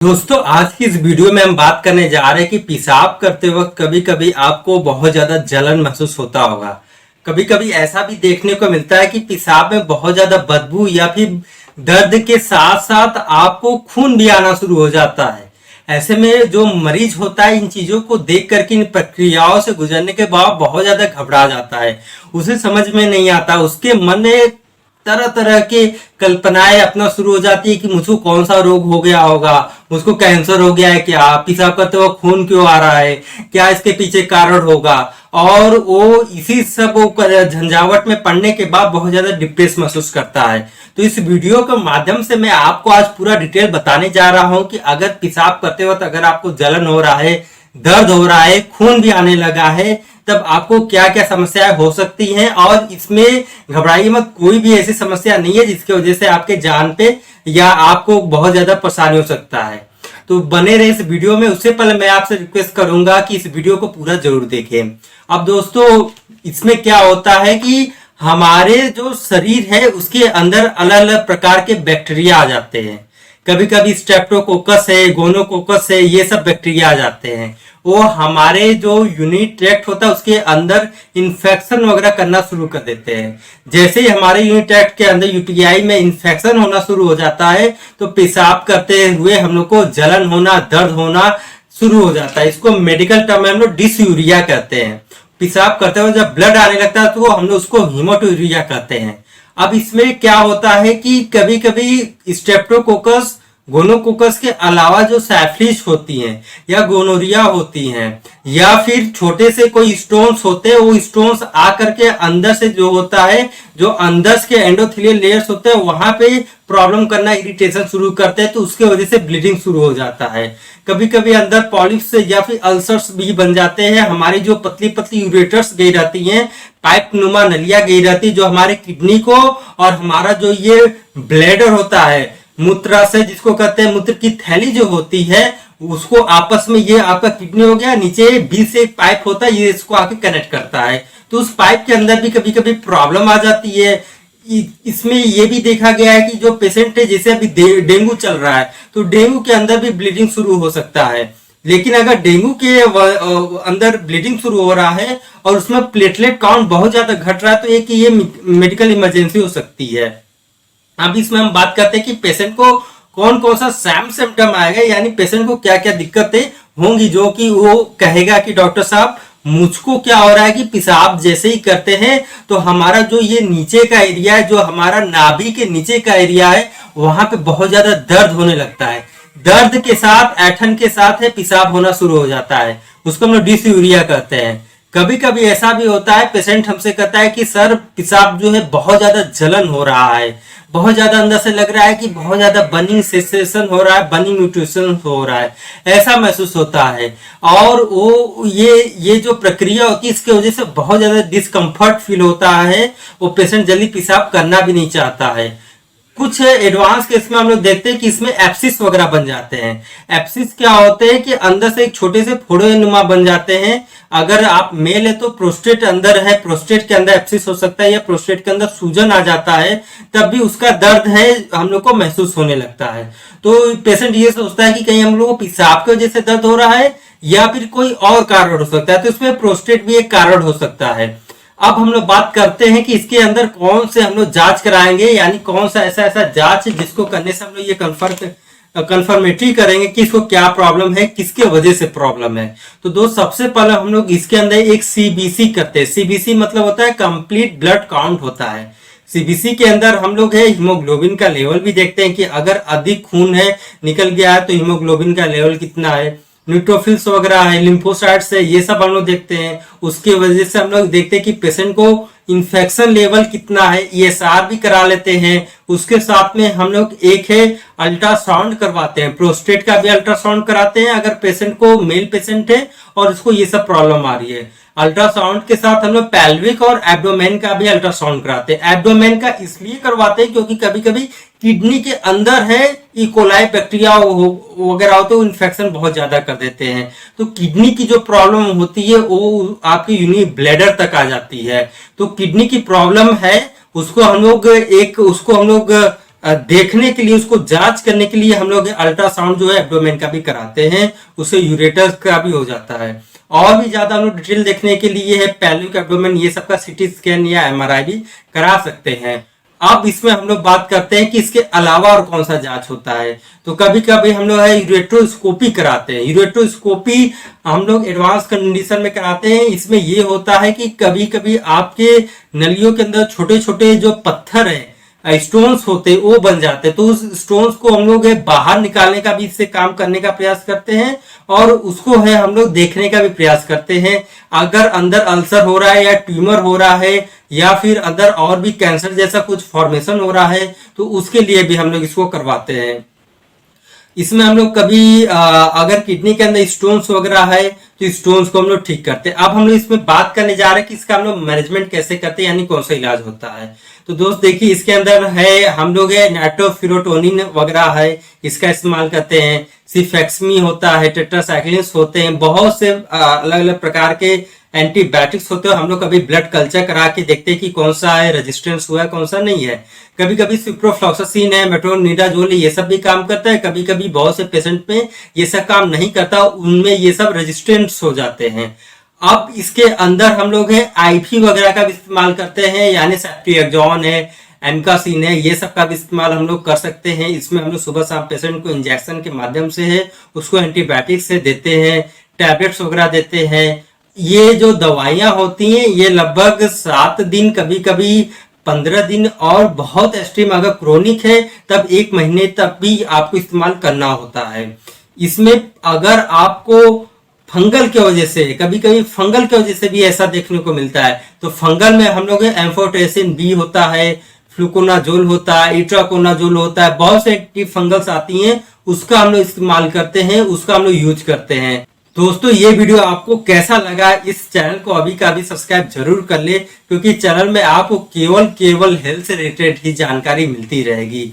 दोस्तों आज की इस वीडियो में हम बात करने जा रहे हैं कि पेशाब करते वक्त कभी कभी आपको बहुत ज्यादा जलन महसूस होता होगा। कभी कभी ऐसा भी देखने को मिलता है कि पेशाब में बहुत ज्यादा बदबू या फिर दर्द के साथ साथ आपको खून भी आना शुरू हो जाता है। ऐसे में जो मरीज होता है इन चीजों को देख करके इन प्रक्रियाओं से गुजरने के बाद बहुत ज्यादा घबरा जाता है। उसे समझ में नहीं आता, उसके मन में तरह तरह की कल्पनाएं अपना शुरू हो जाती है कि मुझको कौन सा रोग हो गया होगा, मुझको कैंसर हो गया है क्या, पेशाब करते हुए खून क्यों आ रहा है, क्या इसके पीछे कारण होगा। और वो इसी सब झंझावट में पड़ने के बाद बहुत ज्यादा डिप्रेस महसूस करता है। तो इस वीडियो के माध्यम से मैं आपको आज पूरा डिटेल बताने जा रहा हूं कि अगर पेशाब करते वक्त अगर आपको जलन हो रहा है, दर्द हो रहा है, खून भी आने लगा है, तब आपको क्या क्या समस्याएं हो सकती हैं। और इसमें घबराइए मत, कोई भी ऐसी समस्या नहीं है जिसकी वजह से आपके जान पे या आपको बहुत ज्यादा परेशानी हो सकता है। तो बने रहे इस वीडियो में। उससे पहले मैं आपसे रिक्वेस्ट करूंगा कि इस वीडियो को पूरा जरूर देखें। अब दोस्तों इसमें क्या होता है कि हमारे जो शरीर है उसके अंदर अलग अलग प्रकार के बैक्टीरिया आ जाते हैं। कभी कभी स्ट्रेप्टोकोकस है, गोनोकोकस है, ये सब बैक्टीरिया आ जाते हैं। वो हमारे जो यूनिट ट्रैक्ट होता है उसके अंदर इन्फेक्शन वगैरह करना शुरू कर देते हैं। जैसे ही हमारे यूनिट ट्रैक्ट के अंदर यूटीआई में इन्फेक्शन होना शुरू हो जाता है तो पेशाब करते हुए हम लोग को जलन होना, दर्द होना शुरू हो जाता है। इसको मेडिकल टर्म में हम लोग डिसयूरिया कहते हैं। पेशाब करते हुए जब ब्लड आने लगता है तो हम लोग उसको हीमोटूरिया कहते हैं। अब इसमें क्या होता है कि कभी कभी स्ट्रेप्टोकोकस, गोनोकोकस के अलावा जो सैफिलिस होती हैं या गोनोरिया होती हैं या फिर छोटे से कोई स्टोन्स होते हैं, वो स्टोन्स आकर के अंदर से जो होता है, जो अंदर के एंडोथेलियल लेयर्स होते हैं वहां पे प्रॉब्लम करना, इरिटेशन शुरू करते हैं, तो उसके वजह से ब्लीडिंग शुरू हो जाता है। कभी कभी अंदर पॉलिप्स या फिर अल्सर्स भी बन जाते हैं। हमारी जो पतली पतली यूरेटर्स गई रहती हैं, पाइप नुमा नलियां गई रहती है, जो हमारे किडनी को और हमारा जो ये ब्लैडर होता है मूत्राशय जिसको कहते हैं, मूत्र की थैली जो होती है, उसको आपस में, ये आपका किडनी हो गया, नीचे बीच से एक पाइप होता है, ये इसको आके कनेक्ट करता है। तो उस पाइप के अंदर भी कभी कभी प्रॉब्लम आ जाती है। इसमें ये भी देखा गया है कि जो पेशेंट है, जैसे अभी डेंगू चल रहा है तो डेंगू के अंदर भी ब्लीडिंग शुरू हो सकता है। लेकिन अगर डेंगू के अंदर ब्लीडिंग शुरू हो रहा है और उसमें प्लेटलेट काउंट बहुत ज्यादा घट रहा है तो एक ये मेडिकल इमरजेंसी हो सकती है। अब इसमें हम बात करते हैं कि पेशेंट को कौन कौन सा सिम्टम आएगा, यानी पेशेंट को क्या क्या दिक्कतें होंगी जो कि वो कहेगा कि डॉक्टर साहब मुझको क्या हो रहा है कि पेशाब जैसे ही करते हैं तो हमारा जो ये नीचे का एरिया है, जो हमारा नाभि के नीचे का एरिया है, वहां पे बहुत ज्यादा दर्द होने लगता है। दर्द के साथ ऐठन के साथ है पेशाब होना शुरू हो जाता है, उसको हम लोग डिसयूरिया कहते हैं। कभी कभी ऐसा भी होता है, पेशेंट हमसे कहता है कि सर पेशाब जो है बहुत ज्यादा जलन हो रहा है, बहुत ज्यादा अंदर से लग रहा है कि बहुत ज्यादा बर्निंग सेंसेशन हो रहा है, बर्निंग न्यूट्रिशन हो रहा है, ऐसा महसूस होता है। और वो ये जो प्रक्रिया होती है इसकी वजह से बहुत ज्यादा डिस्कम्फर्ट फील होता है, वो पेशेंट जल्दी पेशाब करना भी नहीं चाहता है। कुछ एडवांस केस में हम लोग देखते हैं कि इसमें एप्सिस वगैरह बन जाते हैं। एप्सिस क्या होते हैं कि अंदर से एक छोटे से फोड़े नुमा बन जाते हैं। अगर आप मेल है तो प्रोस्टेट अंदर है, प्रोस्टेट के अंदर एप्सिस हो सकता है या प्रोस्टेट के अंदर सूजन आ जाता है, तब भी उसका दर्द है हम लोग को महसूस होने लगता है। तो पेशेंट ये सोचता है कि कहीं हम लोग को पेशाब की वजह से दर्द हो रहा है या फिर कोई और कारण हो सकता है, तो इसमें प्रोस्टेट भी एक कारण हो सकता है। अब हम लोग बात करते हैं कि इसके अंदर कौन से हम लोग जांच कराएंगे, यानी कौन सा ऐसा जांच जिसको करने से हम लोग ये कंफर्मेटरी करेंगे कि इसको क्या प्रॉब्लम है, किसके वजह से प्रॉब्लम है। तो दोस्त सबसे पहले हम लोग इसके अंदर एक सीबीसी करते हैं। सीबीसी मतलब होता है कंप्लीट ब्लड काउंट होता है। सीबीसी के अंदर हम लोग है हीमोग्लोबिन का लेवल भी देखते हैं कि अगर अधिक खून है निकल गया है तो हीमोग्लोबिन का लेवल कितना है, न्यूट्रोफिल्स वगैरह है, लिम्फोसाइट्स है, ये सब हम लोग देखते हैं। उसके वजह से हम लोग देखते हैं कि पेशेंट को इन्फेक्शन लेवल कितना है, ईएसआर भी करा लेते हैं। उसके साथ में हम लोग एक है अल्ट्रासाउंड करवाते हैं, प्रोस्टेट का भी अल्ट्रासाउंड कराते हैं अगर पेशेंट को, मेल पेशेंट है और उसको ये सब प्रॉब्लम आ रही है। अल्ट्रासाउंड के साथ हम लोग पेल्विक और एब्डोमेन का भी अल्ट्रासाउंड कराते हैं। एब्डोमेन का इसलिए करवाते हैं क्योंकि कभी कभी किडनी के अंदर है इकोलाई बैक्टीरिया वगैरह होते हैं, इन्फेक्शन बहुत ज्यादा कर देते हैं। तो किडनी की जो प्रॉब्लम होती है वो आपकी यूनि ब्लैडर तक आ जाती है। तो किडनी की प्रॉब्लम है, उसको हम लोग देखने के लिए, उसको जांच करने के लिए हम लोग अल्ट्रासाउंड जो है एब्डोमेन का भी कराते हैं, उससे यूरेटर का भी हो जाता है। और भी ज्यादा हम लोग डिटेल देखने के लिए है पेल्विक एब्डोमेन, ये सब का सीटी स्कैन या एमआरआई भी करा सकते हैं। अब इसमें हम लोग बात करते हैं कि इसके अलावा और कौन सा जांच होता है। तो कभी कभी हम लोग है यूरेट्रोस्कोपी कराते हैं। यूरेट्रोस्कोपी हम लोग एडवांस कंडीशन में कराते हैं। इसमें ये होता है कि कभी कभी आपके नलियों के अंदर छोटे छोटे जो पत्थर है, स्टोन्स होते वो बन जाते हैं, तो उस स्टोन्स को हम लोग बाहर निकालने का भी इससे काम करने का प्रयास करते हैं, और उसको है हम लोग देखने का भी प्रयास करते हैं। अगर अंदर अल्सर हो रहा है या ट्यूमर हो रहा है या फिर अंदर और भी कैंसर जैसा कुछ फॉर्मेशन हो रहा है, तो उसके लिए भी हम लोग इसको करवाते हैं। इसमें हम लोग कभी अगर किडनी के अंदर स्टोन्स वगैरह है तो स्टोन्स को हम लोग ठीक करते हैं। अब हम लोग इसमें बात करने जा रहे हैं कि इसका हम लोग मैनेजमेंट कैसे करते हैं, यानी कौन सा इलाज होता है। तो दोस्त देखिए, इसके अंदर है हम लोग नाइट्रोफिरोटोनिन वगैरह है, इसका इस्तेमाल करते हैं। सिफेक्समी होता है, टेट्रासाइक्लिन्स होते हैं, बहुत से अलग अलग प्रकार के एंटीबायोटिक्स होते हैं। हम लोग कभी ब्लड कल्चर करा के देखते हैं कि कौन सा है रेजिस्टेंस हुआ है, कौन सा नहीं है। कभी कभी सिप्रोफ्लॉक्सासिन है, मेट्रोनिडाजोल, ये सब भी काम करता है। कभी कभी बहुत से पेशेंट में ये सब काम नहीं करता, उनमें ये सब रेजिस्टेंस हो जाते हैं। अब इसके अंदर हम लोग है आईवी वगैरह का भी इस्तेमाल करते हैं, यानी सेफ्ट्रिएक्सोन है, एमकासिन है, ये सब का भी इस्तेमाल हम लोग कर सकते हैं। इसमें हम लोग सुबह शाम पेशेंट को इंजेक्शन के माध्यम से है उसको एंटीबायोटिक से देते हैं, टैबलेट्स वगैरह देते हैं। ये जो दवाइयां होती हैं ये लगभग 7 दिन, कभी कभी 15 दिन, और बहुत एक्सट्रीम अगर क्रोनिक है तब 1 महीने तक भी आपको इस्तेमाल करना होता है। इसमें अगर आपको फंगल की वजह से, कभी कभी फंगल की वजह से भी ऐसा देखने को मिलता है, तो फंगल में हम लोग एम्फोटेरिसिन बी होता है, फ्लूकोनाजोल होता है, इट्राकोनाजोल होता है, बहुत से एक्टिव फंगल्स आती हैं, उसका हम लोग इस्तेमाल करते हैं, उसका हम लोग यूज करते हैं। दोस्तों ये वीडियो आपको कैसा लगा, इस चैनल को अभी का अभी सब्सक्राइब जरूर कर ले, क्योंकि चैनल में आपको केवल हेल्थ से रिलेटेड ही जानकारी मिलती रहेगी।